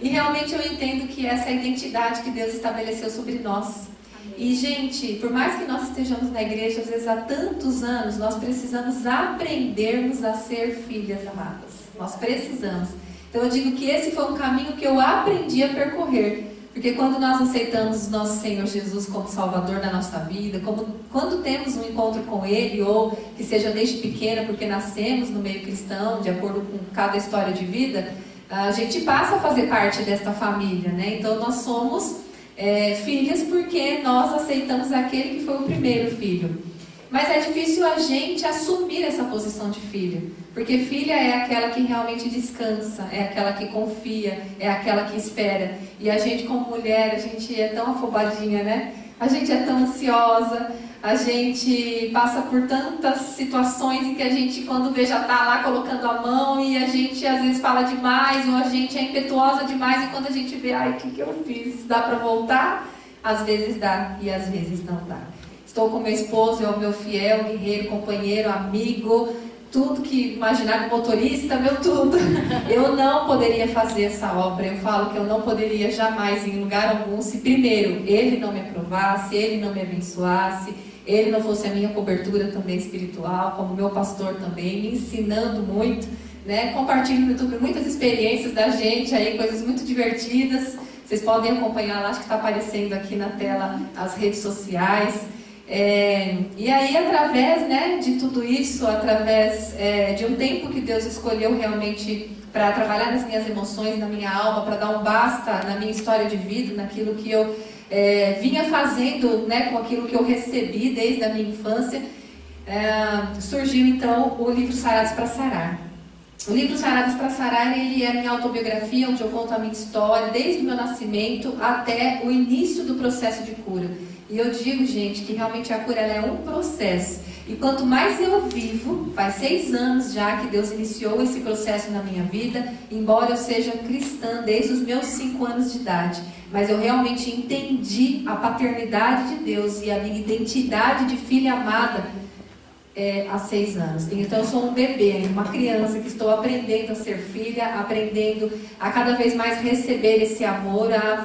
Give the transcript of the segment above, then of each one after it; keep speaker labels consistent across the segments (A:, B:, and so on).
A: E realmente eu entendo que essa é a identidade que Deus estabeleceu sobre nós. E, gente, por mais que nós estejamos na igreja, às vezes há tantos anos, nós precisamos aprendermos a ser filhas amadas. Nós precisamos. Então eu digo que esse foi um caminho que eu aprendi a percorrer. Porque quando nós aceitamos nosso Senhor Jesus como Salvador da nossa vida, quando temos um encontro com Ele, ou que seja desde pequena, porque nascemos no meio cristão, de acordo com cada história de vida, a gente passa a fazer parte desta família, né? Então nós somos filhas porque nós aceitamos aquele que foi o primeiro filho. Mas é difícil a gente assumir essa posição de filha, porque filha é aquela que realmente descansa, é aquela que confia, é aquela que espera. E a gente como mulher, a gente é tão afobadinha, né? A gente é tão ansiosa, a gente passa por tantas situações em que a gente, quando vê, já está lá colocando a mão, e a gente às vezes fala demais, ou a gente é impetuosa demais, e quando a gente vê, ai, o que eu fiz? Dá para voltar? Às vezes dá, e às vezes não dá. Estou com meu esposo, é o meu fiel, guerreiro, companheiro, amigo, tudo que imaginar, motorista, meu tudo. Eu não poderia fazer essa obra. Eu falo que eu não poderia jamais, em lugar algum, se primeiro ele não me aprovasse, ele não me abençoasse, ele não fosse a minha cobertura também espiritual, como meu pastor também, me ensinando muito, né? Compartilho no YouTube muitas experiências da gente aí, coisas muito divertidas. Vocês podem acompanhar lá, acho que está aparecendo aqui na tela as redes sociais. E aí, através, né, de tudo isso, através de um tempo que Deus escolheu realmente para trabalhar nas minhas emoções, na minha alma, para dar um basta na minha história de vida, naquilo que eu vinha fazendo, né, com aquilo que eu recebi desde a minha infância, surgiu então o livro Sarados para Sarar. O livro Sarados para Sarar, ele é a minha autobiografia, onde eu conto a minha história, desde o meu nascimento até o início do processo de cura. E eu digo, gente, que realmente a cura ela é um processo. E quanto mais eu vivo, faz 6 anos já que Deus iniciou esse processo na minha vida, embora eu seja cristã desde os meus 5 anos de idade. Mas eu realmente entendi a paternidade de Deus e a minha identidade de filha amada há 6 anos. Então eu sou um bebê, uma criança que estou aprendendo a ser filha, aprendendo a cada vez mais receber esse amor, a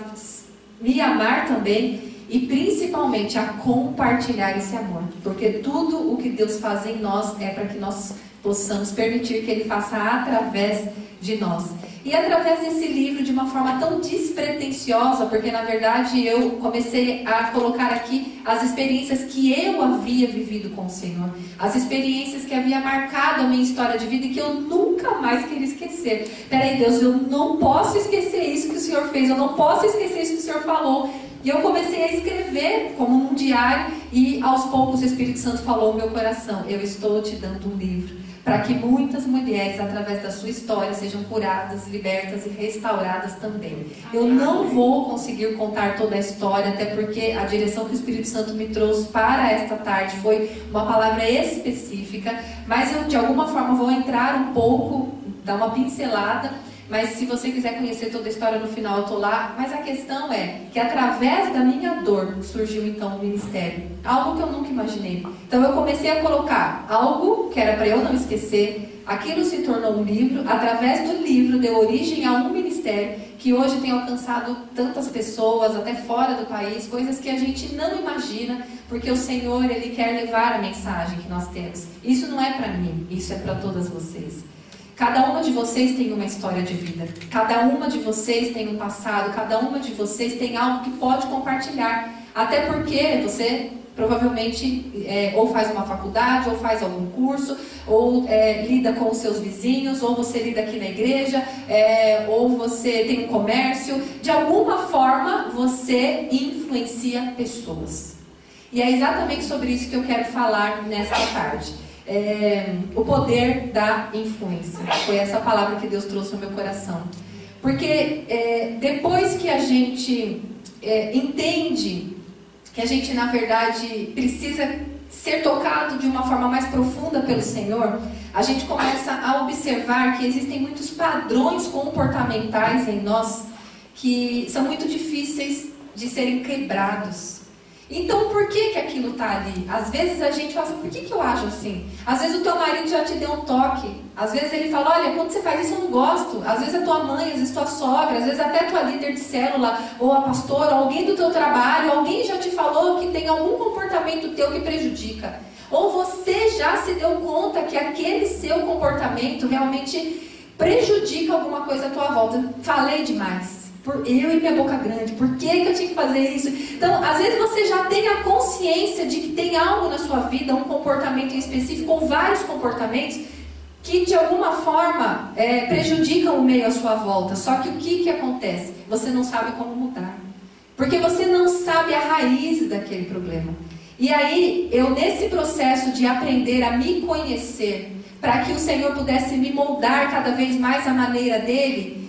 A: me amar também. E principalmente a compartilhar esse amor. Porque tudo o que Deus faz em nós é para que nós possamos permitir que Ele faça através de nós. E através desse livro, de uma forma tão despretensiosa, porque na verdade eu comecei a colocar aqui as experiências que eu havia vivido com o Senhor. As experiências que havia marcado a minha história de vida e que eu nunca mais queria esquecer. Peraí, Deus, eu não posso esquecer isso que o Senhor fez, eu não posso esquecer isso que o Senhor falou. E eu comecei a escrever como num diário e aos poucos o Espírito Santo falou no meu coração: eu estou te dando um livro para que muitas mulheres, através da sua história, sejam curadas, libertas e restauradas também. Eu não vou conseguir contar toda a história, até porque a direção que o Espírito Santo me trouxe para esta tarde foi uma palavra específica, mas eu de alguma forma vou entrar um pouco, dar uma pincelada. Mas se você quiser conhecer toda a história no final, eu estou lá. Mas a questão é que através da minha dor surgiu então o ministério. Algo que eu nunca imaginei. Então eu comecei a colocar algo que era para eu não esquecer. Aquilo se tornou um livro. Através do livro deu origem a um ministério que hoje tem alcançado tantas pessoas, até fora do país. Coisas que a gente não imagina. Porque o Senhor, Ele quer levar a mensagem que nós temos. Isso não é para mim, isso é para todas vocês. Cada uma de vocês tem uma história de vida. Cada uma de vocês tem um passado. Cada uma de vocês tem algo que pode compartilhar. Até porque você provavelmente ou faz uma faculdade, ou faz algum curso, ou lida com os seus vizinhos, ou você lida aqui na igreja, ou você tem um comércio. De alguma forma você influencia pessoas. E é exatamente sobre isso que eu quero falar nesta tarde. O poder da influência. Foi essa palavra que Deus trouxe no meu coração. Porque depois que a gente entende que a gente na verdade precisa ser tocado de uma forma mais profunda pelo Senhor, a gente começa a observar que existem muitos padrões comportamentais em nós que são muito difíceis de serem quebrados. Então, por que aquilo está ali? Às vezes a gente fala assim, por que eu ajo assim? Às vezes o teu marido já te deu um toque. Às vezes ele fala, olha, quando você faz isso eu não gosto. Às vezes a tua mãe, às vezes tua sogra, às vezes até tua líder de célula, ou a pastora, ou alguém do teu trabalho, alguém já te falou que tem algum comportamento teu que prejudica. Ou você já se deu conta que aquele seu comportamento realmente prejudica alguma coisa à tua volta. Falei demais. Por eu e minha boca grande, por que eu tinha que fazer isso? Então, às vezes você já tem a consciência de que tem algo na sua vida, um comportamento em específico, ou vários comportamentos, que de alguma forma prejudicam o meio à sua volta. Só que o que acontece? Você não sabe como mudar. Porque você não sabe a raiz daquele problema. E aí, eu nesse processo de aprender a me conhecer, para que o Senhor pudesse me moldar cada vez mais à maneira dele,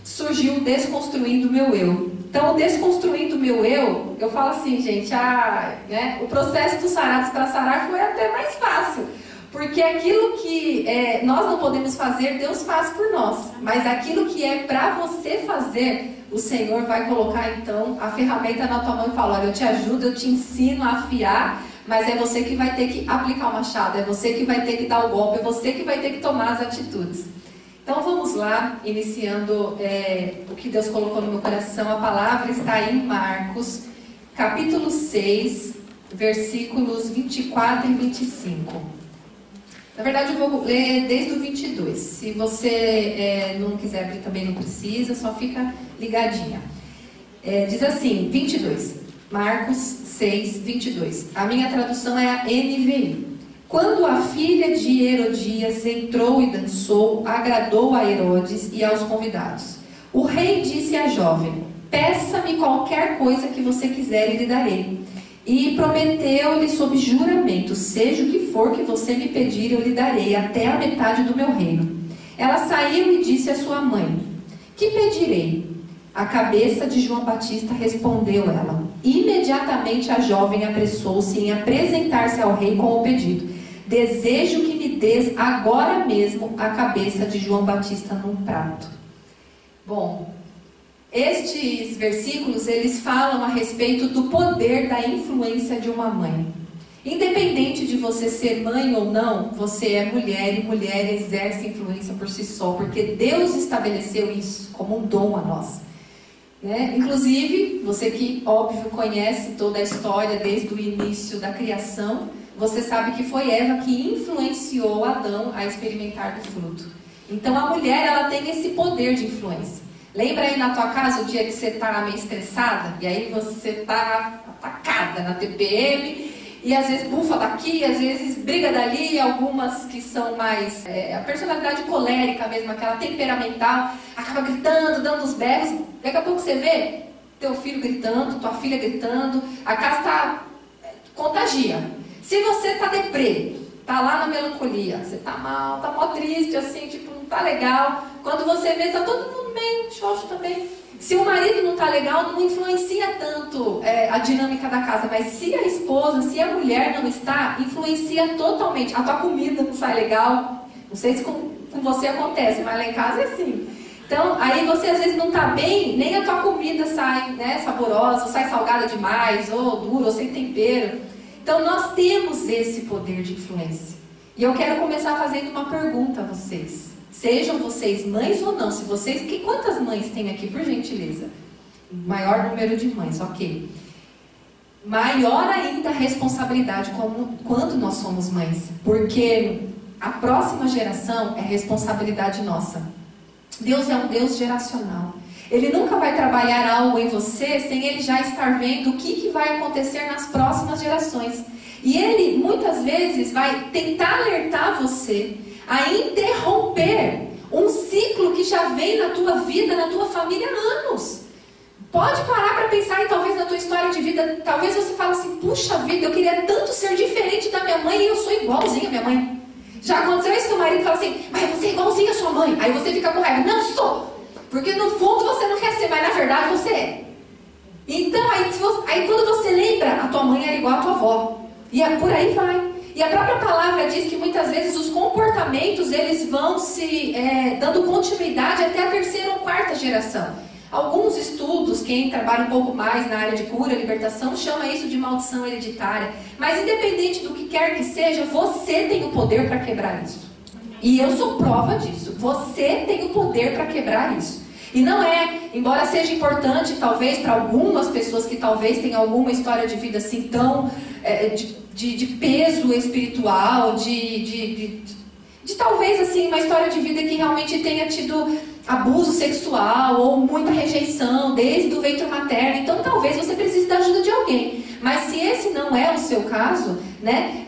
A: surgiu o Desconstruindo o Meu Eu. Então, o Desconstruindo o Meu Eu falo assim, gente, o processo dos sarados para sarar foi até mais fácil. Porque aquilo que nós não podemos fazer, Deus faz por nós. Mas aquilo que é para você fazer, o Senhor vai colocar então a ferramenta na tua mão e falar, olha, eu te ajudo, eu te ensino a afiar, mas é você que vai ter que aplicar o machado, é você que vai ter que dar o golpe, é você que vai ter que tomar as atitudes. Então vamos lá, iniciando o que Deus colocou no meu coração. A palavra está em Marcos, capítulo 6, versículos 24 e 25. Na verdade eu vou ler desde o 22. Se você não quiser abrir também não precisa, só fica ligadinha. Diz assim, 22. Marcos 6, 22. A minha tradução é a NVI. Quando a filha de Herodias entrou e dançou, agradou a Herodes e aos convidados. O rei disse à jovem, peça-me qualquer coisa que você quiser e lhe darei. E prometeu-lhe sob juramento, seja o que for que você me pedir, eu lhe darei, até a metade do meu reino. Ela saiu e disse à sua mãe, que pedirei? A cabeça de João Batista, respondeu ela. Imediatamente a jovem apressou-se em apresentar-se ao rei com o pedido. Desejo que me des agora mesmo a cabeça de João Batista num prato. Bom, estes versículos, eles falam a respeito do poder da influência de uma mãe. Independente de você ser mãe ou não, você é mulher e mulher exerce influência por si só, porque Deus estabeleceu isso como um dom a nós. Inclusive, você que, óbvio, conhece toda a história desde o início da criação, você sabe que foi Eva que influenciou Adão a experimentar do fruto. Então a mulher, ela tem esse poder de influência. Lembra aí na tua casa o dia que você está meio estressada? E aí você está atacada na TPM, e às vezes bufa daqui, às vezes briga dali, algumas que são mais... a personalidade colérica mesmo, aquela temperamental, acaba gritando, dando os berros. Daqui a pouco você vê teu filho gritando, tua filha gritando, a casa está... contagia. Se você está deprê, está lá na melancolia, você está mal, está mó triste, assim, tipo, não está legal. Quando você vê, está todo mundo meio xoxo também. Se o marido não está legal, não influencia tanto a dinâmica da casa. Mas se a esposa, se a mulher não está, influencia totalmente. A tua comida não sai legal. Não sei se com você acontece, mas lá em casa é assim. Então, aí você às vezes não está bem, nem a tua comida sai saborosa, ou sai salgada demais, ou dura, ou sem tempero. Então nós temos esse poder de influência. E eu quero começar fazendo uma pergunta a vocês. Sejam vocês mães ou não, quantas mães tem aqui, por gentileza? Maior número de mães, ok. Maior ainda a responsabilidade quando nós somos mães. Porque a próxima geração é responsabilidade nossa. Deus é um Deus geracional. Ele nunca vai trabalhar algo em você sem ele já estar vendo o que vai acontecer nas próximas gerações. E ele, muitas vezes, vai tentar alertar você a interromper um ciclo que já vem na tua vida, na tua família há anos. Pode parar para pensar em talvez na tua história de vida. Talvez você fale assim, puxa vida, eu queria tanto ser diferente da minha mãe e eu sou igualzinha à minha mãe. Já aconteceu isso que o marido fala assim, mas você é igualzinha à sua mãe. Aí você fica com raiva, não sou. Porque no fundo você não quer ser, mas na verdade você é. Então, aí quando você lembra, a tua mãe era igual à tua avó. E por aí vai. E a própria palavra diz que muitas vezes os comportamentos, eles vão se dando continuidade até a terceira ou quarta geração. Alguns estudos, quem trabalha um pouco mais na área de cura, libertação, chama isso de maldição hereditária. Mas independente do que quer que seja, você tem o poder para quebrar isso. E eu sou prova disso. Você tem o poder para quebrar isso. E não é, embora seja importante talvez para algumas pessoas que talvez tenham alguma história de vida assim tão de peso espiritual, de talvez assim uma história de vida que realmente tenha tido abuso sexual ou muita rejeição desde o ventre materno, então talvez você precise da ajuda de alguém. Mas se esse não é o seu caso, né,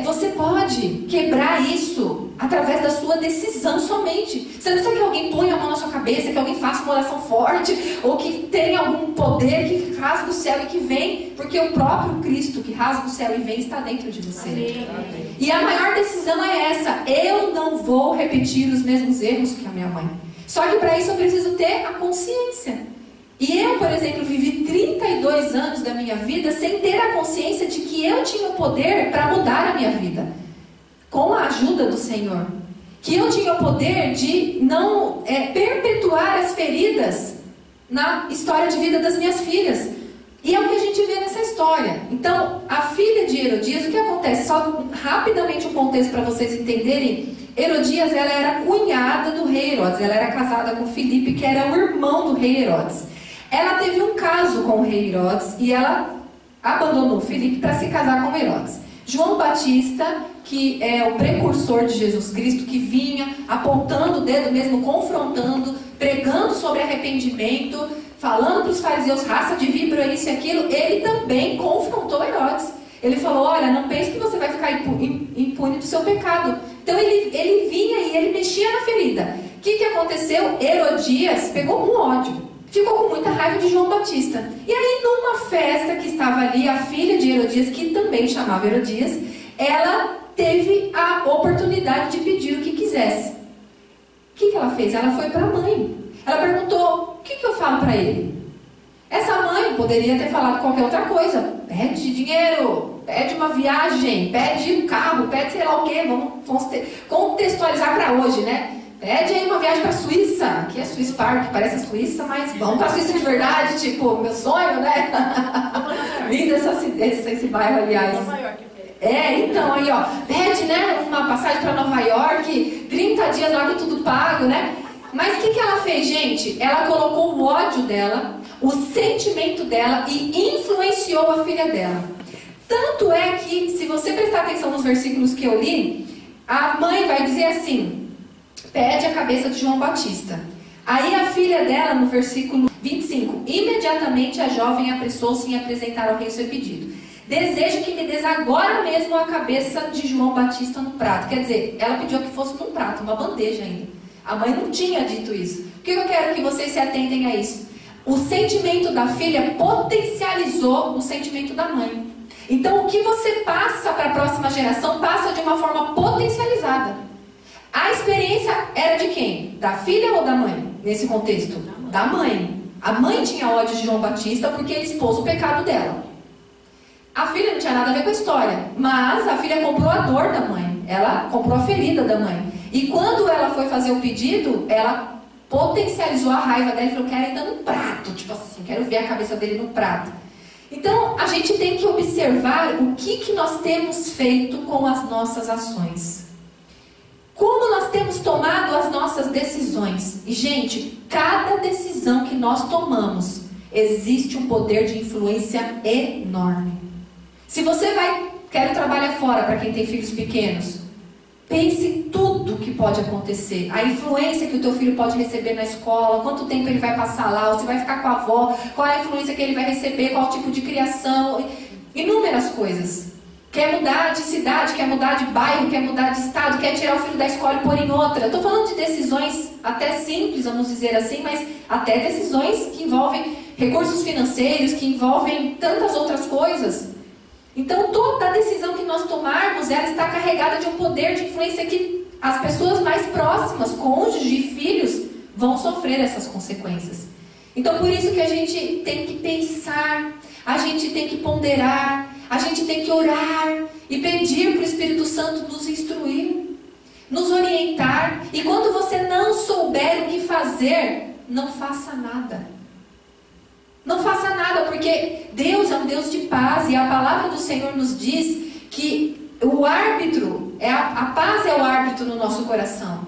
A: você pode quebrar isso através da sua decisão somente. Você não precisa que alguém ponha a mão na sua cabeça, que alguém faça uma oração forte, ou que tenha algum poder que rasga o céu e que vem, porque o próprio Cristo que rasga o céu e vem está dentro de você. Amém. E a maior decisão é essa: eu não vou repetir os mesmos erros que a minha mãe. Só que para isso eu preciso ter a consciência. E eu, por exemplo, vivi 32 anos da minha vida sem ter a consciência de que eu tinha o poder para mudar a minha vida, com a ajuda do Senhor. Que eu tinha o poder de não perpetuar as feridas na história de vida das minhas filhas. E é o que a gente vê nessa história. Então, a filha de Herodias, o que acontece? Só rapidamente um contexto para vocês entenderem. Herodias, ela era cunhada do rei Herodes. Ela era casada com Filipe, que era o irmão do rei Herodes. Ela teve um caso com o rei Herodes e ela abandonou Filipe para se casar com Herodes. João Batista, que é o precursor de Jesus Cristo, que vinha apontando o dedo mesmo, confrontando, pregando sobre arrependimento, falando para os fariseus, raça de víbora, isso e aquilo, ele também confrontou Herodes. Ele falou: olha, não pense que você vai ficar impune do seu pecado. Então ele vinha e ele mexia na ferida. O que aconteceu? Herodias pegou com ódio. Ficou com muita raiva de João Batista. E aí, numa festa que estava ali, a filha de Herodias, que também chamava Herodias, ela teve a oportunidade de pedir o que quisesse. O que ela fez? Ela foi para a mãe. Ela perguntou: o que eu falo para ele? Essa mãe poderia ter falado qualquer outra coisa. Pede dinheiro, pede uma viagem, pede um carro, pede sei lá o quê. Vamos contextualizar para hoje, né? Pede aí uma viagem para a Suíça. Aqui é Swiss Park, parece a Suíça, mas vamos para a Suíça de verdade, tipo, meu sonho, né? Lindo esse bairro, aliás.
B: Nova York.
A: Então aí, ó, pede, né, uma passagem para Nova York, 30 dias lá com tudo pago, né? Mas o que ela fez, gente? Ela colocou o ódio dela, o sentimento dela e influenciou a filha dela. Tanto é que, se você prestar atenção nos versículos que eu li, a mãe vai dizer assim: pede a cabeça de João Batista. Aí a filha dela, no versículo 25, imediatamente a jovem apressou-se em apresentar ao rei seu pedido. Desejo que me des agora mesmo a cabeça de João Batista no prato. Quer dizer, ela pediu que fosse num prato, uma bandeja ainda. A mãe não tinha dito isso. Por que eu quero que vocês se atentem a isso? O sentimento da filha potencializou o sentimento da mãe. Então o que você passa para a próxima geração passa de uma forma potencializada. A experiência era de quem? Da filha ou da mãe? Nesse contexto? Da mãe. A mãe tinha ódio de João Batista porque ele expôs o pecado dela. A filha não tinha nada a ver com a história, mas a filha comprou a dor da mãe. Ela comprou a ferida da mãe. E quando ela foi fazer o pedido, ela potencializou a raiva dela e falou: quero ainda no prato. Tipo assim, quero ver a cabeça dele no prato. Então, a gente tem que observar o que nós temos feito com as nossas ações. Como nós temos tomado as nossas decisões. E, gente, cada decisão que nós tomamos, existe um poder de influência enorme. Se você quer trabalhar fora, para quem tem filhos pequenos, pense tudo que pode acontecer. A influência que o teu filho pode receber na escola, quanto tempo ele vai passar lá, ou se vai ficar com a avó, qual é a influência que ele vai receber, qual tipo de criação, inúmeras coisas. Quer mudar de cidade, quer mudar de bairro, quer mudar de estado, quer tirar o filho da escola e pôr em outra. Estou falando de decisões até simples, vamos dizer assim, mas até decisões que envolvem recursos financeiros, que envolvem tantas outras coisas. Então, toda decisão que nós tomarmos, ela está carregada de um poder de influência que as pessoas mais próximas, cônjuges e filhos, vão sofrer essas consequências. Então, por isso que a gente tem que pensar, a gente tem que ponderar, a gente tem que orar e pedir para o Espírito Santo nos instruir, nos orientar. E quando você não souber o que fazer, não faça nada. Não faça nada, porque Deus é um Deus de paz, e a palavra do Senhor nos diz que o árbitro, a paz é o árbitro no nosso coração.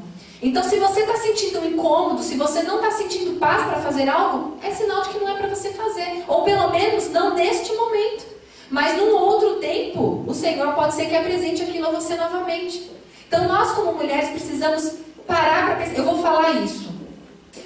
A: Então, se você está sentindo um incômodo, se você não está sentindo paz para fazer algo, é sinal de que não é para você fazer. Ou pelo menos não neste momento. Mas num outro tempo, o Senhor pode ser que apresente aquilo a você novamente. Então, nós como mulheres precisamos parar para pensar. Eu vou falar isso.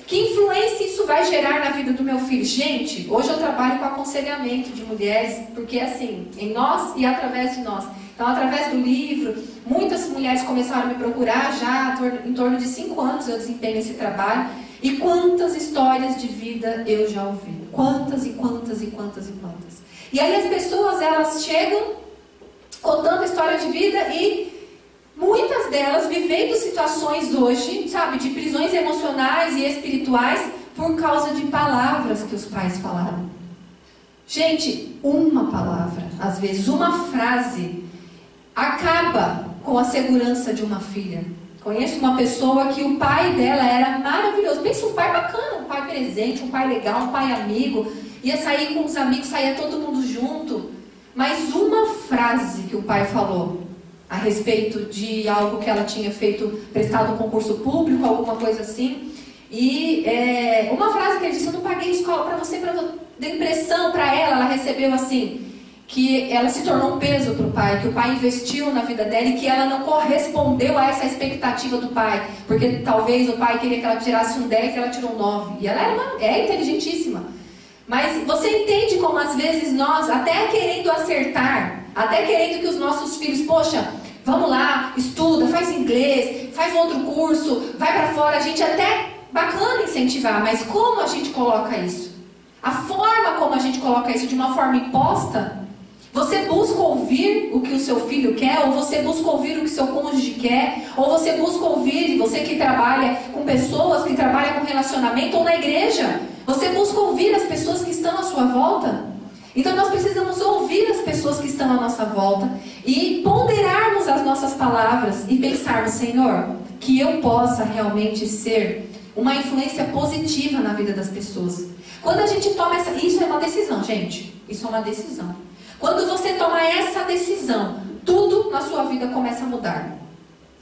A: Que influência isso vai gerar na vida do meu filho? Gente, hoje eu trabalho com aconselhamento de mulheres, porque assim, em nós e através de nós. Então, através do livro, muitas mulheres começaram a me procurar já em torno de 5 anos eu desempenho esse trabalho. E quantas histórias de vida eu já ouvi. Quantas e quantas e quantas e quantas. E aí as pessoas, elas chegam contando a história de vida e muitas delas vivendo situações hoje, sabe, de prisões emocionais e espirituais por causa de palavras que os pais falaram. Gente, uma palavra, às vezes uma frase, acaba com a segurança de uma filha. Conheço uma pessoa que o pai dela era maravilhoso. Pensa, um pai bacana, um pai presente, um pai legal, um pai amigo. Ia sair com os amigos, saía todo mundo junto. Mas uma frase que o pai falou a respeito de algo que ela tinha feito, prestado um concurso público, alguma coisa assim. E uma frase que ele disse: eu não paguei escola para você, deu impressão para ela recebeu assim, que ela se tornou um peso para o pai, que o pai investiu na vida dela e que ela não correspondeu a essa expectativa do pai, porque talvez o pai queria que ela tirasse um 10 e ela tirou um 9, e ela é inteligentíssima. Mas você entende como às vezes nós, até querendo acertar, até querendo que os nossos filhos, poxa, vamos lá, estuda, faz inglês, faz um outro curso, vai para fora, a gente até bacana incentivar, mas como a gente coloca isso? A forma como a gente coloca isso de uma forma imposta. Você busca ouvir o que o seu filho quer, ou você busca ouvir o que o seu cônjuge quer, ou você busca ouvir, você que trabalha com pessoas, que trabalha com relacionamento, ou na igreja, você busca ouvir as pessoas que estão à sua volta. Então nós precisamos ouvir as pessoas que estão à nossa volta e ponderarmos as nossas palavras e pensarmos: Senhor, que eu possa realmente ser uma influência positiva na vida das pessoas. Quando a gente toma isso é uma decisão, gente, isso é uma decisão. Quando você toma essa decisão, tudo na sua vida começa a mudar.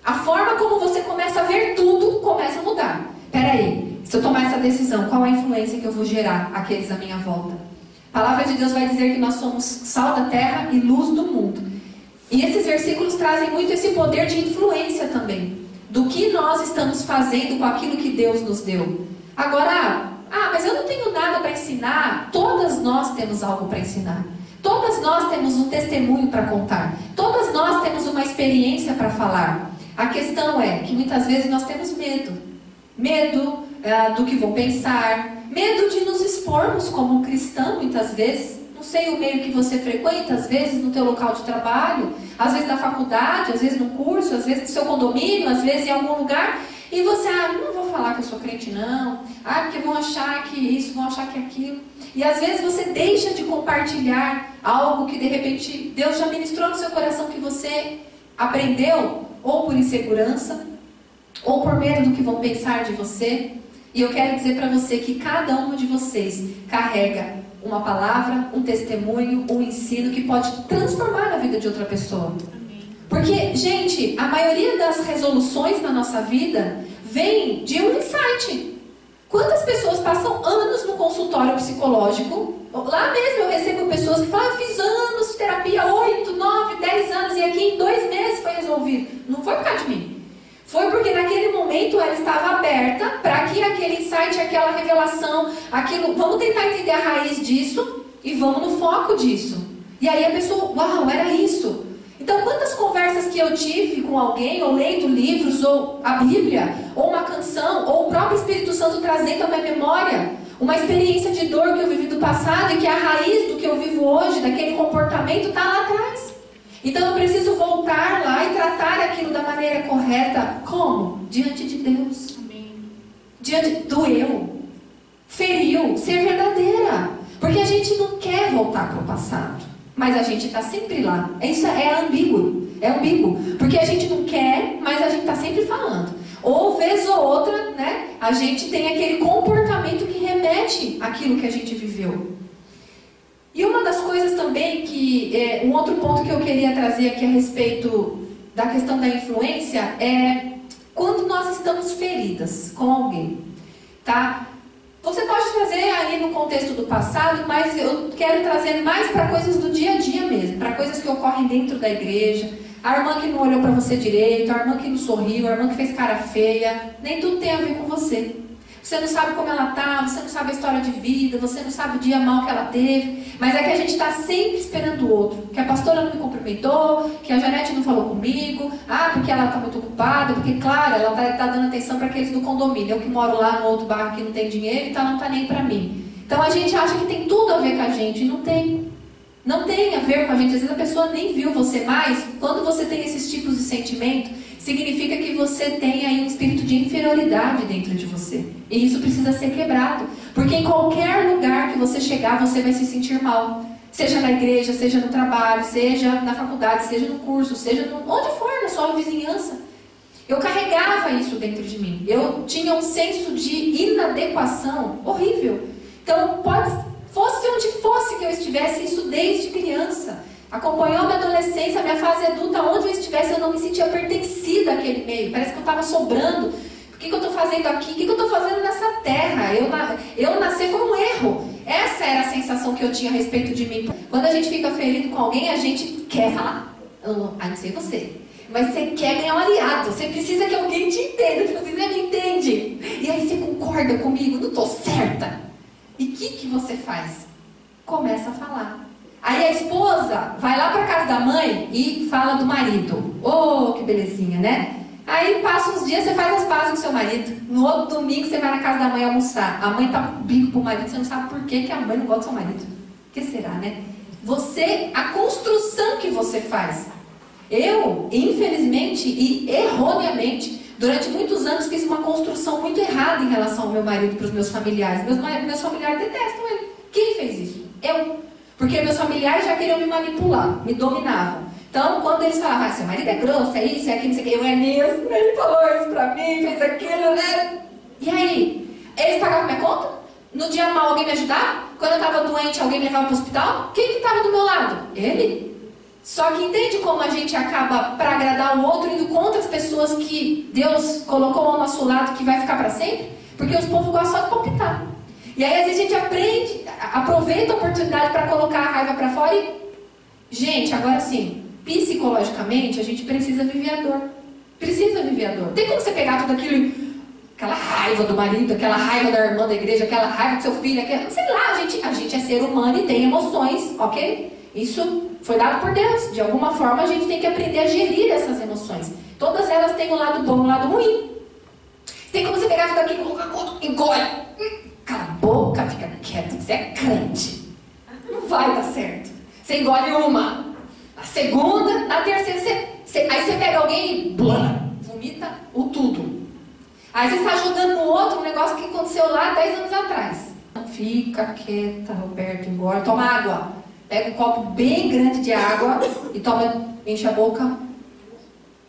A: A forma como você começa a ver tudo começa a mudar. Peraí, se eu tomar essa decisão, qual é a influência que eu vou gerar àqueles à minha volta? A palavra de Deus vai dizer que nós somos sal da terra e luz do mundo. E esses versículos trazem muito esse poder de influência também, do que nós estamos fazendo com aquilo que Deus nos deu. Agora, mas eu não tenho nada para ensinar. Todas nós temos algo para ensinar. Todas nós temos um testemunho para contar. Todas nós temos uma experiência para falar. A questão é que muitas vezes nós temos medo. Medo do que vão pensar. Medo de nos expormos como um cristão, muitas vezes. Não sei o meio que você frequenta, às vezes no teu local de trabalho, às vezes na faculdade, às vezes no curso, às vezes no seu condomínio, às vezes em algum lugar. E você, não vou falar que eu sou crente não. Porque vão achar que isso, vão achar que aquilo. E às vezes você deixa de compartilhar algo que de repente Deus já ministrou no seu coração, que você aprendeu, ou por insegurança, ou por medo do que vão pensar de você. E eu quero dizer para você que cada uma de vocês carrega uma palavra, um testemunho, um ensino que pode transformar a vida de outra pessoa. Porque, gente, a maioria das resoluções na nossa vida vem de um insight. Quantas pessoas passam anos no consultório psicológico? Lá mesmo eu recebo pessoas que falam: eu fiz anos de terapia, 8, 9, 10 anos, e aqui em 2 meses foi resolvido. Não foi por causa de mim. Foi porque naquele momento ela estava aberta para que aquele insight, aquela revelação, aquilo, vamos tentar entender a raiz disso e vamos no foco disso. E aí a pessoa, uau, era isso. Então, quantas conversas que eu tive com alguém, ou lendo livros, ou a Bíblia, ou uma canção, ou o próprio Espírito Santo trazendo à minha memória uma experiência de dor que eu vivi do passado e que a raiz do que eu vivo hoje, daquele comportamento, está lá atrás. Então, eu preciso voltar lá e tratar aquilo da maneira correta. Como? Diante de Deus. Amém. Diante do eu. Feriu. Ser verdadeira. Porque a gente não quer voltar para o passado. Mas a gente está sempre lá. Isso é ambíguo. É ambíguo. Porque a gente não quer, mas a gente está sempre falando. Ou vez ou outra, né? A gente tem aquele comportamento que remete reflete aquilo que a gente viveu. E uma das coisas também um outro ponto que eu queria trazer aqui a respeito da questão da influência é quando nós estamos feridas com alguém, tá? Você pode trazer aí no contexto do passado, mas eu quero trazer mais para coisas do dia a dia mesmo, para coisas que ocorrem dentro da igreja. A irmã que não olhou para você direito, a irmã que não sorriu, a irmã que fez cara feia, nem tudo tem a ver com você. Você não sabe como ela está, você não sabe a história de vida, você não sabe o dia mal que ela teve, mas é que a gente está sempre esperando o outro. Que a pastora não me cumprimentou, que a Janete não falou comigo, porque ela está muito ocupada, porque, claro, ela está dando atenção para aqueles do condomínio. Eu que moro lá no outro bairro que não tem dinheiro, então não está nem para mim. Então a gente acha que tem tudo a ver com a gente, e não tem. Não tem a ver com a gente. Às vezes a pessoa nem viu você mais. Quando você tem esses tipos de sentimento, significa que você tem aí um espírito de inferioridade dentro de você. E isso precisa ser quebrado. Porque em qualquer lugar que você chegar, você vai se sentir mal. Seja na igreja, seja no trabalho, seja na faculdade, seja no curso, seja onde for, na sua vizinhança. Eu carregava isso dentro de mim. Eu tinha um senso de inadequação horrível. Então, fosse onde fosse que eu estivesse, isso desde criança. Acompanhou minha adolescência, minha fase adulta, onde eu estivesse, eu não me sentia pertencida àquele meio. Parece que eu estava sobrando. O que eu estou fazendo aqui? O que eu estou fazendo nessa terra? Eu nascer foi um erro. Essa era a sensação que eu tinha a respeito de mim. Quando a gente fica ferido com alguém, a gente quer falar. Não sei você. Mas você quer ganhar um aliado. Você precisa que alguém te entenda. Tipo, você me entende. E aí você concorda comigo? Não estou certa. E o que você faz? Começa a falar. Aí a esposa vai lá para casa da mãe e fala do marido. Oh, que belezinha, né? Aí passa uns dias, você faz as pazes com seu marido. No outro domingo você vai na casa da mãe almoçar. A mãe tá com bico pro marido, você não sabe por que a mãe não gosta do seu marido. O que será, né? A construção que você faz. Eu, infelizmente e erroneamente, durante muitos anos fiz uma construção muito errada em relação ao meu marido para os meus familiares. Meus familiares detestam ele. Quem fez isso? Eu. Porque meus familiares já queriam me manipular, me dominavam. Então, quando eles falavam, seu marido é grosso, é isso, é aquilo, não sei o que, eu é mesmo, ele falou isso pra mim, fez aquilo, né? E aí? Eles pagavam minha conta? No dia mal alguém me ajudava? Quando eu estava doente, alguém me levava para o hospital? Quem que estava do meu lado? Ele. Só que entende como a gente acaba, para agradar o outro, indo contra as pessoas que Deus colocou ao nosso lado, que vai ficar para sempre? Porque os povos gostam só de palpitar. E aí, às vezes, a gente aproveita a oportunidade para colocar a raiva para fora e... Gente, agora sim, psicologicamente, a gente precisa viver a dor. Precisa viver a dor. Tem como você pegar tudo aquilo, aquela raiva do marido, aquela raiva da irmã da igreja, aquela raiva do seu filho, sei lá, a gente é ser humano e tem emoções, ok? Isso foi dado por Deus. De alguma forma, a gente tem que aprender a gerir essas emoções. Todas elas têm um lado bom e um lado ruim. Tem como você pegar tudo aquilo, engole. Cala a boca, fica quieto, você é crente. Não vai dar certo. Você engole uma, a segunda, na terceira, aí você pega alguém e vomita o tudo. Aí você está jogando no outro um negócio que aconteceu lá 10 anos atrás. Fica quieta, Roberto, engole, toma água. Pega um copo bem grande de água e enche a boca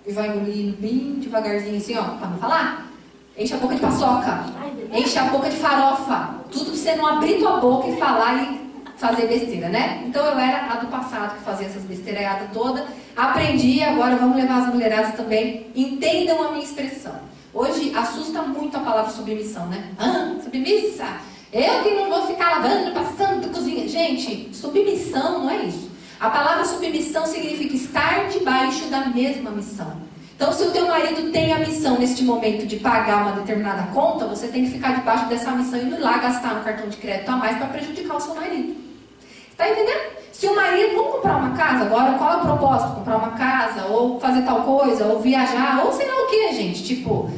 A: e vai engolindo bem devagarzinho assim, ó, pra não falar. Enche a boca de paçoca, enche a boca de farofa. Tudo pra você não abrir tua boca e falar e fazer besteira, né? Então eu era a do passado que fazia essas besteiradas todas. Aprendi, agora vamos levar as mulheradas também. Entendam a minha expressão. Hoje assusta muito a palavra submissão, né? Submissa? Eu que não vou ficar lavando, passando, cozinha. Gente, submissão não é isso. A palavra submissão significa estar debaixo da mesma missão. Então, se o teu marido tem a missão neste momento de pagar uma determinada conta, você tem que ficar debaixo dessa missão e não ir lá gastar um cartão de crédito a mais para prejudicar o seu marido. Está entendendo? Se o marido, vamos comprar uma casa agora, qual é o propósito? Comprar uma casa, ou fazer tal coisa, ou viajar, ou sei lá o que, gente. Tipo,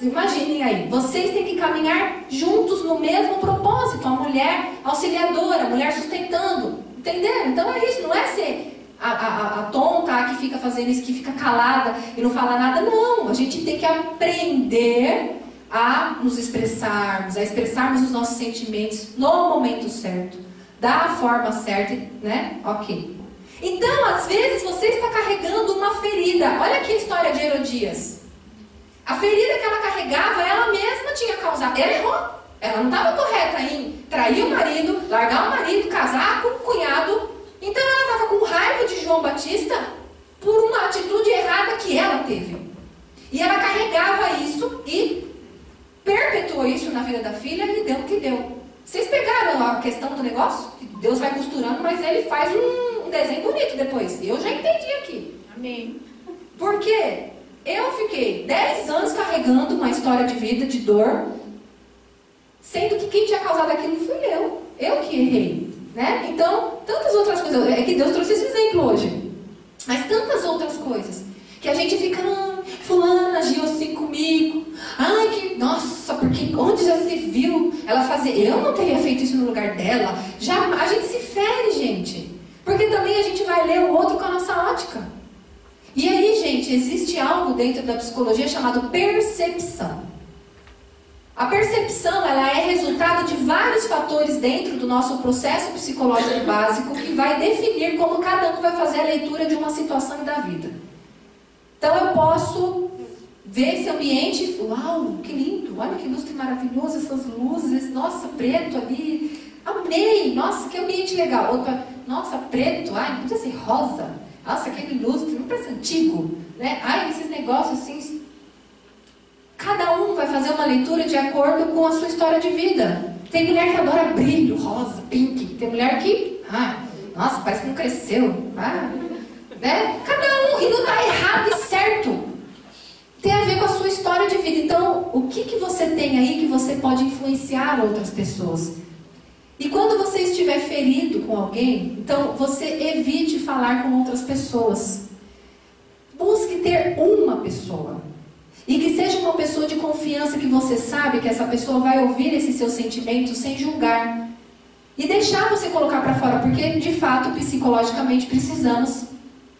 A: imaginem aí, vocês têm que caminhar juntos no mesmo propósito. A mulher auxiliadora, a mulher sustentando. Entenderam? Então é isso, não é ser a tonta que fica fazendo isso, que fica calada e não fala nada. Não, a gente tem que aprender a nos expressarmos, a expressarmos os nossos sentimentos no momento certo, da forma certa, né? Ok. Então, às vezes, você está carregando uma ferida. Olha aqui a história de Herodias. A ferida que ela carregava, ela mesma tinha causado. Ela errou. Ela não estava correta em trair o marido, largar o marido, casar com o cunhado. Então ela estava com raiva de João Batista por uma atitude errada que ela teve. E ela carregava isso e perpetuou isso na vida da filha e deu o que deu. Vocês pegaram a questão do negócio? Deus vai costurando, mas ele faz um desenho bonito depois. Eu já entendi aqui.
B: Amém.
A: Porque eu fiquei 10 anos carregando uma história de vida, de dor, sendo que quem tinha causado aquilo fui eu. Eu que errei, né? Então, tantas outras coisas. É que Deus trouxe esse exemplo hoje. Mas tantas outras coisas. Que a gente fica, fulana agiu assim comigo. Ai, que, nossa, porque onde já se viu ela fazer? Eu não teria feito isso no lugar dela. A gente se fere, gente. Porque também a gente vai ler o outro com a nossa ótica. E aí, gente, existe algo dentro da psicologia chamado percepção. A percepção, ela é resultado de vários fatores dentro do nosso processo psicológico básico que vai definir como cada um vai fazer a leitura de uma situação da vida. Então eu posso ver esse ambiente, uau, que lindo, olha que lustre maravilhoso, essas luzes, nossa, preto ali, amei, nossa, que ambiente legal. Outra, nossa, preto, ai, podia ser rosa, nossa, aquele lustre, não parece antigo, né? Ai, esses negócios assim. Cada um vai fazer uma leitura de acordo com a sua história de vida. Tem mulher que adora brilho, rosa, pink, tem mulher que, nossa, parece que não cresceu, né? Cada um, e não está errado e certo. Tem a ver com a sua história de vida. Então, o que você tem aí que você pode influenciar outras pessoas? E quando você estiver ferido com alguém, então você evite falar com outras pessoas. Busque ter uma pessoa. E que seja uma pessoa de confiança, que você sabe que essa pessoa vai ouvir esses seus sentimentos sem julgar. E deixar você colocar para fora, porque de fato, psicologicamente, precisamos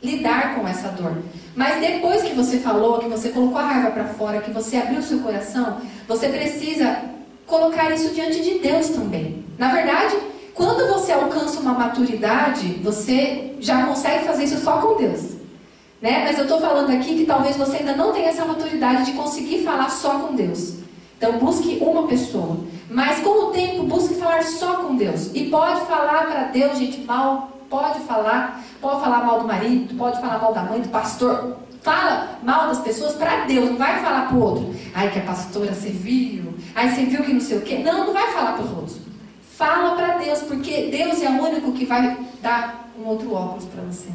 A: lidar com essa dor. Mas depois que você falou, que você colocou a raiva para fora, que você abriu o seu coração, você precisa colocar isso diante de Deus também. Na verdade, quando você alcança uma maturidade, você já consegue fazer isso só com Deus, né? Mas eu estou falando aqui que talvez você ainda não tenha essa maturidade de conseguir falar só com Deus. Então busque uma pessoa. Mas com o tempo, busque falar só com Deus. E pode falar para Deus, gente, mal. Pode falar mal do marido, pode falar mal da mãe, do pastor. Fala mal das pessoas para Deus, não vai falar para o outro. Ai, que a pastora, você viu? Ai, você viu que não sei o quê. Não vai falar para os outros. Fala para Deus, porque Deus é o único que vai dar um outro óculos para você.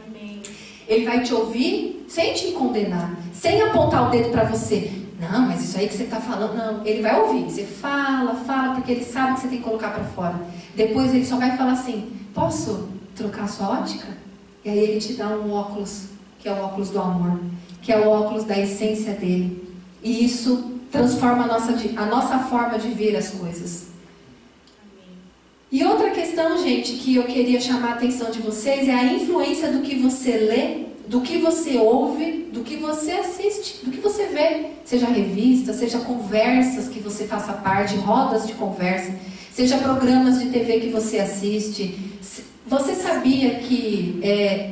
B: Amém.
A: Ele vai te ouvir sem te condenar, sem apontar o dedo para você. Não, mas isso aí que você está falando, não. Ele vai ouvir. Você fala, porque ele sabe que você tem que colocar para fora. Depois ele só vai falar assim, posso trocar sua ótica? E aí ele te dá um óculos, que é o óculos do amor, que é o óculos da essência dele. E isso transforma a nossa forma de ver as coisas.
B: Amém.
A: E outra questão, gente, que eu queria chamar a atenção de vocês é a influência do que você lê, do que você ouve, do que você assiste, do que você vê. Seja revista, seja conversas que você faça parte, rodas de conversa, seja programas de TV que você assiste. Você sabia que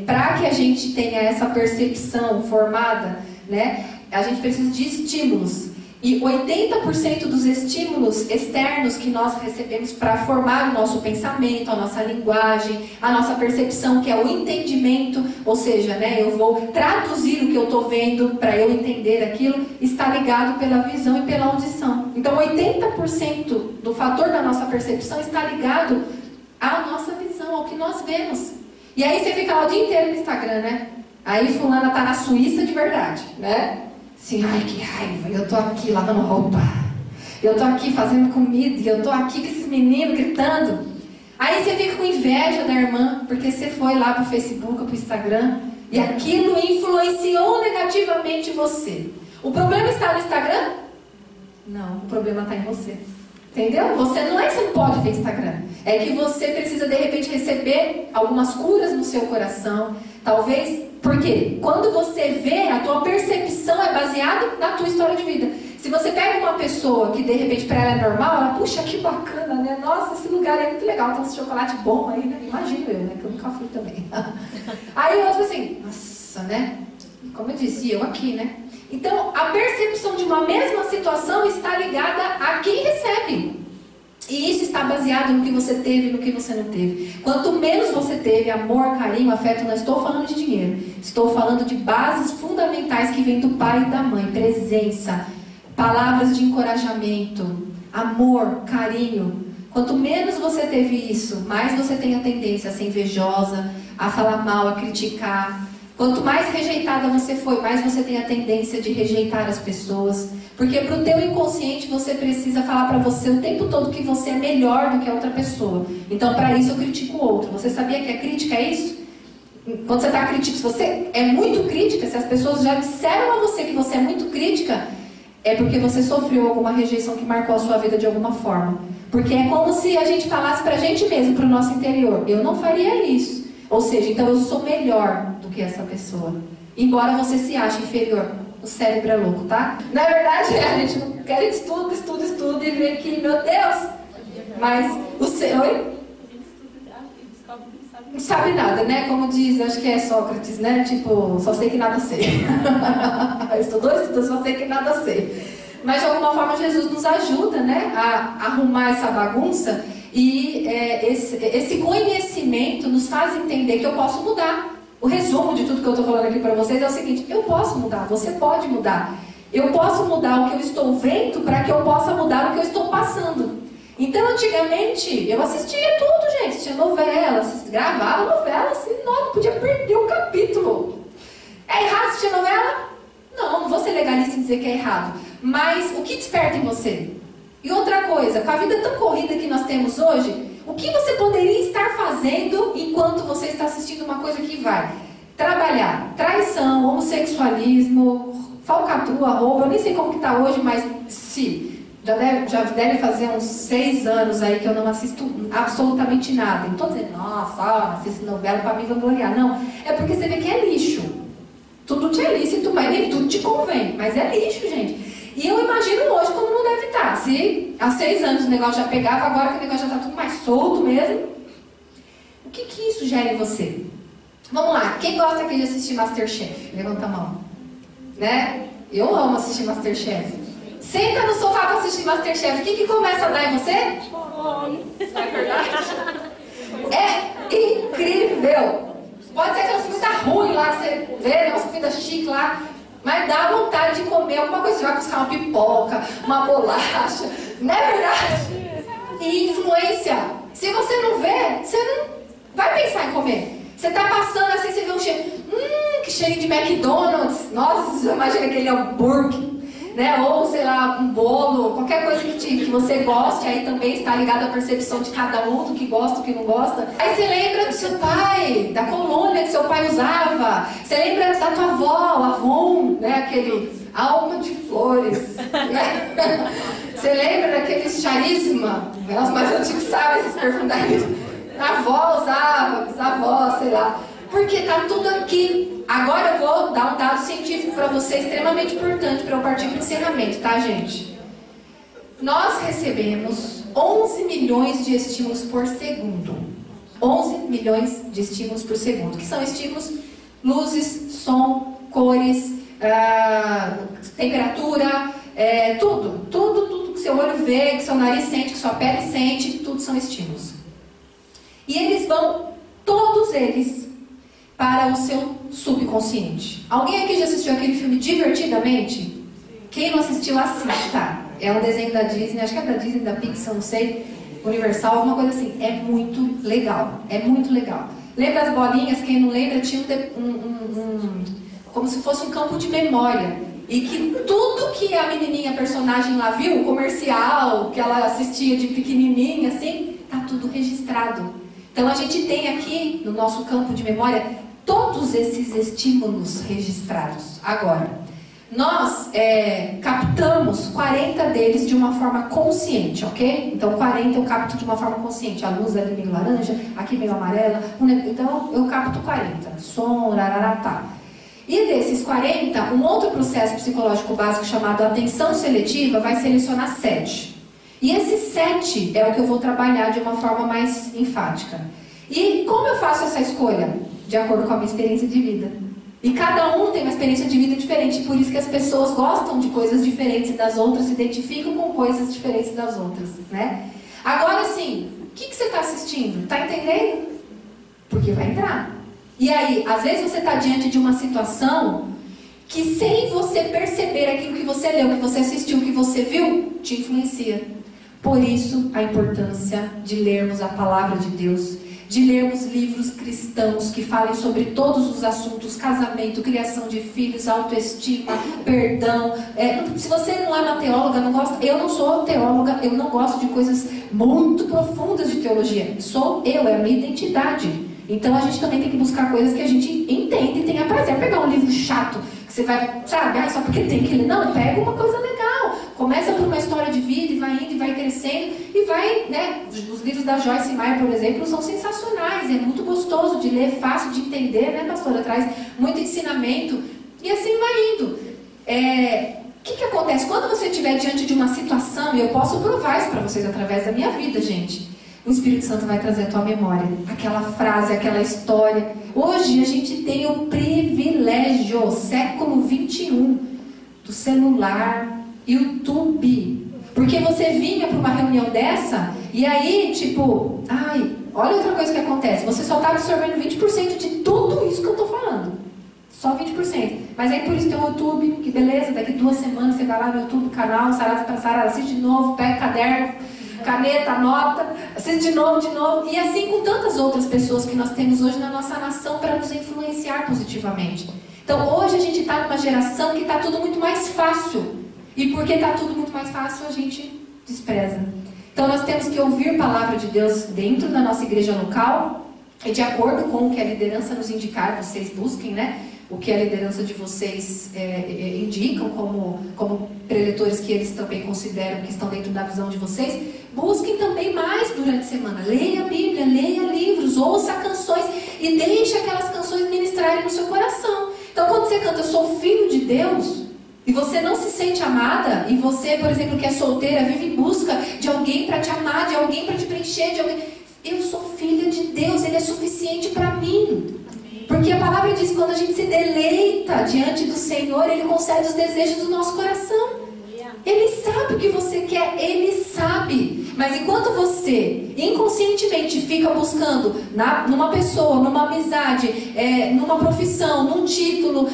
A: para que a gente tenha essa percepção formada, né, a gente precisa de estímulos. E 80% dos estímulos externos que nós recebemos para formar o nosso pensamento, a nossa linguagem, a nossa percepção, que é o entendimento, ou seja, né, eu vou traduzir o que eu estou vendo para eu entender aquilo, está ligado pela visão e pela audição. Então 80% do fator da nossa percepção está ligado à nossa visão, ao que nós vemos. E aí você fica lá o dia inteiro no Instagram, né? Aí fulana tá na Suíça de verdade, né? Assim, ai que raiva, eu tô aqui lavando roupa, eu tô aqui fazendo comida, eu tô aqui com esses meninos gritando. Aí você fica com inveja da irmã, porque você foi lá pro Facebook, pro Instagram, e aquilo influenciou negativamente você. O problema está no Instagram? Não, o problema está em você. Entendeu? Você não pode ver Instagram. É que você precisa de repente receber algumas curas no seu coração. Talvez, porque quando você vê, a tua percepção é baseada na tua história de vida. Se você pega uma pessoa que de repente para ela é normal, ela, puxa, que bacana, né? Nossa, esse lugar é muito legal, tem um chocolate bom aí, né? Imagino eu, né? Que eu nunca fui também. Aí o outro assim, nossa, né? Como eu disse, eu aqui, né? Então, a percepção de uma mesma situação está ligada a quem recebe. E isso está baseado no que você teve e no que você não teve. Quanto menos você teve amor, carinho, afeto, não estou falando de dinheiro. Estou falando de bases fundamentais que vêm do pai e da mãe. Presença, palavras de encorajamento, amor, carinho. Quanto menos você teve isso, mais você tem a tendência a ser invejosa, a falar mal, a criticar. Quanto mais rejeitada você foi, mais você tem a tendência de rejeitar as pessoas. Porque para o teu inconsciente você precisa falar para você o tempo todo que você é melhor do que a outra pessoa. Então para isso eu critico o outro. Você sabia que a crítica é isso? Quando você está criticando, se você é muito crítica, se as pessoas já disseram a você que você é muito crítica, é porque você sofreu alguma rejeição que marcou a sua vida de alguma forma. Porque é como se a gente falasse pra gente mesmo, pro nosso interior: eu não faria isso. Ou seja, então eu sou melhor do que essa pessoa. Embora você se ache inferior. O cérebro é louco, tá? Na verdade, a gente não quer estudo e ver que, meu Deus! Mas o seu... Oi? Não sabe nada, né? Como diz, acho que é Sócrates, né? Tipo, só sei que nada sei. Estudou, só sei que nada sei. Mas de alguma forma Jesus nos ajuda, né, a arrumar essa bagunça, e esse conhecimento nos faz entender que eu posso mudar. O resumo de tudo que eu estou falando aqui para vocês é o seguinte: eu posso mudar, você pode mudar. Eu posso mudar o que eu estou vendo para que eu possa mudar o que eu estou passando. Então, antigamente, eu assistia tudo, gente. Assistia novela, gravava novela, assim, não podia perder um capítulo. É errado assistir novela? Não vou ser legalista em dizer que é errado. Mas o que desperta em você? E outra coisa, com a vida tão corrida que nós temos hoje, o que você poderia estar fazendo enquanto você está assistindo uma coisa que vai trabalhar traição, homossexualismo, falcatrua, roubo? Eu nem sei como que está hoje, mas já deve fazer uns 6 anos aí que eu não assisto absolutamente nada. Não estou dizendo, nossa, assisto novela para me vangloriar. Não, é porque você vê que é lixo. Tudo te é lícito, mas nem tudo te convém. Mas é lixo, gente. E eu imagino hoje como não deve estar. Se há 6 anos o negócio já pegava, agora que o negócio já está tudo mais solto mesmo. O que isso gera em você? Vamos lá, quem gosta aqui de assistir Masterchef? Levanta a mão. Né? Eu amo assistir Masterchef. Senta no sofá para assistir Masterchef. O que começa a dar em você?
B: Fome. Não é verdade?
A: É incrível. Pode ser aquela comida ruim lá que você vê, umas comidas chique lá. Mas dá vontade de comer alguma coisa. Você vai buscar uma pipoca, uma bolacha. Não é verdade? E influência. Se você não vê, você não vai pensar em comer. Você está passando assim, você vê um cheiro. Que cheiro de McDonald's. Nossa, você imagina aquele hambúrguer. Né? Ou, sei lá, um bolo. Qualquer coisa que você goste. Aí também está ligado à percepção de cada um, do que gosta, do que não gosta. Aí você lembra do seu pai, da colônia que seu pai usava. Você lembra da tua avó, Avon, né? Aquele alma de flores. Né? Você lembra daquele charisma? Elas mais antigas sabem esses perfumes. A avó usava, bisavó, sei lá. Porque tá tudo aqui. Agora eu vou dar um dado científico para você extremamente importante para eu partir para o encerramento, tá, gente? Nós recebemos 11 milhões de estímulos por segundo. 11 milhões de estímulos por segundo. Que são estímulos, luzes, som, cores, temperatura, tudo que seu olho vê, que seu nariz sente, que sua pele sente, tudo são estímulos. E eles vão, todos eles, para o seu subconsciente. Alguém aqui já assistiu aquele filme Divertidamente? Quem não assistiu, assista. É um desenho da Disney, acho que é da Disney, da Pixar, não sei, Universal, alguma coisa assim. É muito legal, é muito legal. Lembra as bolinhas? Quem não lembra, tinha como se fosse um campo de memória. E que tudo que a menininha, personagem lá viu, o comercial que ela assistia de pequenininha, assim, tá tudo registrado. Então a gente tem aqui, no nosso campo de memória, todos esses estímulos registrados. Agora, nós captamos 40 deles de uma forma consciente, ok? Então 40 eu capto de uma forma consciente. A luz ali meio laranja, aqui meio amarela. Então eu capto 40. Som, rararatá. E desses 40, um outro processo psicológico básico chamado atenção seletiva vai selecionar 7. E esses 7 é o que eu vou trabalhar de uma forma mais enfática. E como eu faço essa escolha? De acordo com a minha experiência de vida. E cada um tem uma experiência de vida diferente, por isso que as pessoas gostam de coisas diferentes das outras, se identificam com coisas diferentes das outras, né? Agora, se assim, o que você está assistindo? Está entendendo? Porque vai entrar. E aí, às vezes você está diante de uma situação que, sem você perceber aquilo que você leu, que você assistiu, que você viu, te influencia. Por isso, a importância de lermos a palavra de Deus, de lermos livros cristãos que falem sobre todos os assuntos: casamento, criação de filhos, autoestima, perdão. Se você não é uma teóloga, não gosta, eu não sou teóloga, eu não gosto de coisas muito profundas de teologia. Sou eu, é a minha identidade. Então a gente também tem que buscar coisas que a gente entende e tenha prazer. Pegar um livro chato, que você vai, sabe, só porque tem que ler. Não, pega uma coisa legal. Começa por uma história de vida e vai indo e vai crescendo. E vai, né, os livros da Joyce Meyer, por exemplo, são sensacionais. É muito gostoso de ler, fácil de entender, né, pastora? Traz muito ensinamento. E assim vai indo. O que acontece? Quando você estiver diante de uma situação, e eu posso provar isso para vocês através da minha vida, gente, o Espírito Santo vai trazer à tua memória aquela frase, aquela história. Hoje a gente tem o privilégio, século 21, do celular, YouTube. Porque você vinha para uma reunião dessa, e aí, tipo, olha outra coisa que acontece. Você só está absorvendo 20% de tudo isso que eu estou falando. Só 20%. Mas aí por isso tem o YouTube, que beleza, daqui 2 semanas você vai lá no YouTube, canal, Sarada para Sarada, assiste de novo, pega caderno, caneta, anota, assiste de novo. E assim com tantas outras pessoas que nós temos hoje na nossa nação para nos influenciar positivamente. Então hoje a gente está numa geração que está tudo muito mais fácil. E porque está tudo muito mais fácil, a gente despreza. Então nós temos que ouvir a palavra de Deus dentro da nossa igreja local. E de acordo com o que a liderança nos indicar, vocês busquem, né? O que a liderança de vocês indicam como preletores que eles também consideram que estão dentro da visão de vocês. Busquem também mais durante a semana. Leia a Bíblia, leia livros, ouça canções e deixe aquelas canções ministrarem no seu coração. Então quando você canta "Eu sou filho de Deus", e você não se sente amada, e você, por exemplo, que é solteira, vive em busca de alguém para te amar, de alguém para te preencher, de alguém... Eu sou filha de Deus, Ele é suficiente para mim. Porque a palavra diz que quando a gente se deleita diante do Senhor, Ele concede os desejos do nosso coração. Ele sabe o que você quer, Ele sabe. Mas enquanto você inconscientemente fica buscando numa pessoa, numa amizade, numa profissão, num título,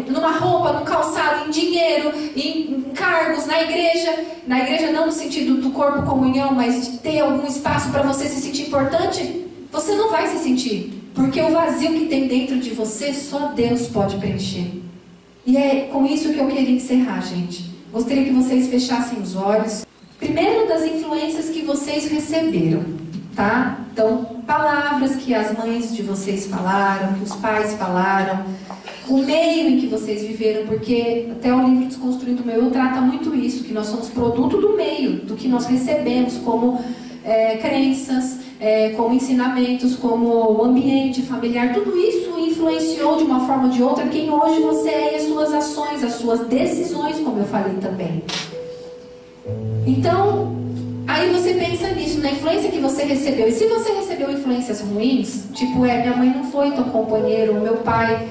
A: numa roupa, num calçado, em dinheiro, em cargos, na igreja não no sentido do corpo comunhão, mas de ter algum espaço para você se sentir importante, você não vai se sentir. Porque o vazio que tem dentro de você, só Deus pode preencher. E é com isso que eu queria encerrar, gente. Gostaria que vocês fechassem os olhos. Primeiro, das influências que vocês receberam, tá? Então, palavras que as mães de vocês falaram, que os pais falaram, o meio em que vocês viveram, porque até o livro Desconstruindo o Meu Eu trata muito isso, que nós somos produto do meio, do que nós recebemos como crenças, como ensinamentos, como ambiente familiar. Tudo isso influenciou de uma forma ou de outra quem hoje você é e as suas ações, as suas decisões, como eu falei também. Então, aí você pensa nisso, na influência que você recebeu. E se você recebeu influências ruins, tipo, minha mãe não foi tão companheiro, meu pai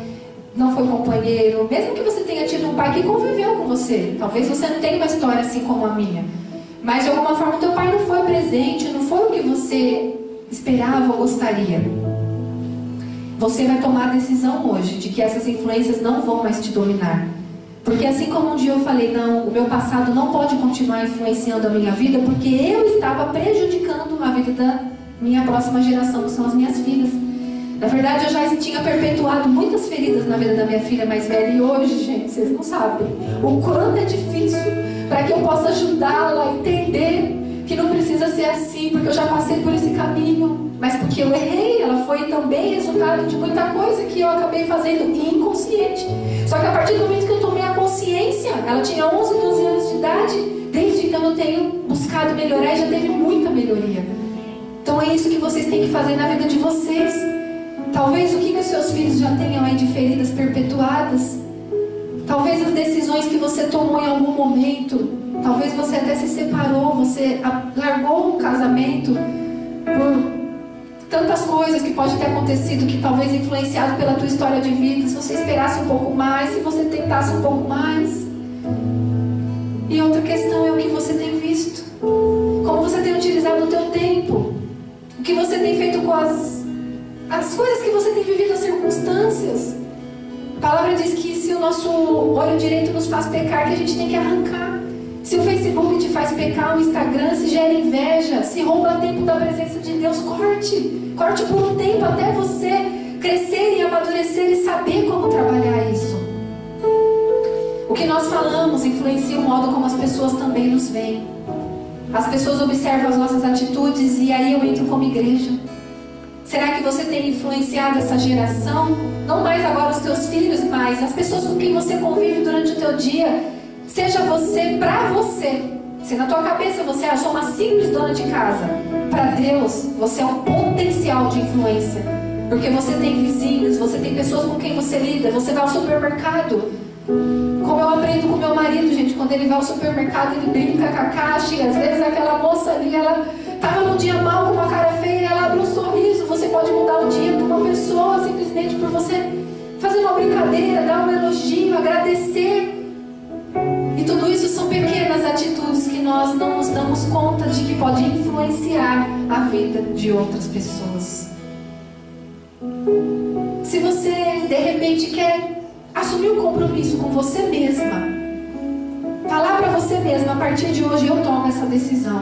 A: não foi companheiro, mesmo que você tenha tido um pai que conviveu com você, talvez você não tenha uma história assim como a minha, mas de alguma forma o teu pai não foi presente, não foi o que você esperava ou gostaria. Você vai tomar a decisão hoje de que essas influências não vão mais te dominar. Porque assim como um dia eu falei, não, o meu passado não pode continuar influenciando a minha vida, porque eu estava prejudicando a vida da minha próxima geração, que são as minhas filhas. Na verdade, eu já tinha perpetuado muitas feridas na vida da minha filha mais velha, e hoje, gente, vocês não sabem o quanto é difícil para que eu possa ajudá-la a entender que não precisa ser assim, porque eu já passei por esse caminho, mas porque eu errei. Ela foi também resultado de muita coisa que eu acabei fazendo inconsciente. Só que a partir do momento que eu tomei a consciência, ela tinha 11, 12 anos de idade, desde então eu tenho buscado melhorar e já teve muita melhoria. Então é isso que vocês têm que fazer na vida de vocês. Talvez o que os seus filhos já tenham aí de feridas perpetuadas, talvez as decisões que você tomou em algum momento, talvez você até se separou, você largou um casamento por tantas coisas que pode ter acontecido, que talvez influenciado pela tua história de vida. Se você esperasse um pouco mais, se você tentasse um pouco mais. E outra questão é o que você tem visto, como você tem utilizado o teu tempo. que você tem feito com as coisas que você tem vivido, as circunstâncias. A palavra diz que se o nosso olho direito nos faz pecar, que a gente tem que arrancar. Se o Facebook te faz pecar, o Instagram, se gera inveja, se rouba tempo da presença de Deus, corte. Corte por um tempo até você crescer e amadurecer e saber como trabalhar isso. O que nós falamos influencia o modo como as pessoas também nos veem. As pessoas observam as nossas atitudes e aí eu entro como igreja. Será que você tem influenciado essa geração? Não mais agora os teus filhos, mas as pessoas com quem você convive durante o teu dia. Seja você pra você. Se na tua cabeça você achou uma simples dona de casa, para Deus você é um potencial de influência. Porque você tem vizinhos, você tem pessoas com quem você lida, você vai ao supermercado. Como eu aprendo com meu marido, gente, quando ele vai ao supermercado, ele brinca com a caixa e às vezes aquela moça ali, ela estava num dia mal com uma cara feia e ela abre um sorriso. Você pode mudar o dia para uma pessoa simplesmente por você fazer uma brincadeira, dar um elogio, agradecer. E tudo isso são pequenas atitudes que nós não nos damos conta de que pode influenciar a vida de outras pessoas. Se você de repente quer assumir um compromisso com você mesma, falar para você mesma: a partir de hoje eu tomo essa decisão,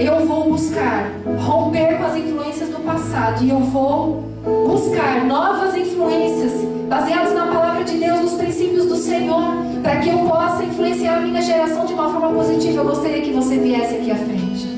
A: eu vou buscar romper com as influências do passado e eu vou buscar novas influências baseadas na palavra de Deus, nos princípios do Senhor, para que eu possa influenciar a minha geração de uma forma positiva. Eu gostaria que você viesse aqui à frente.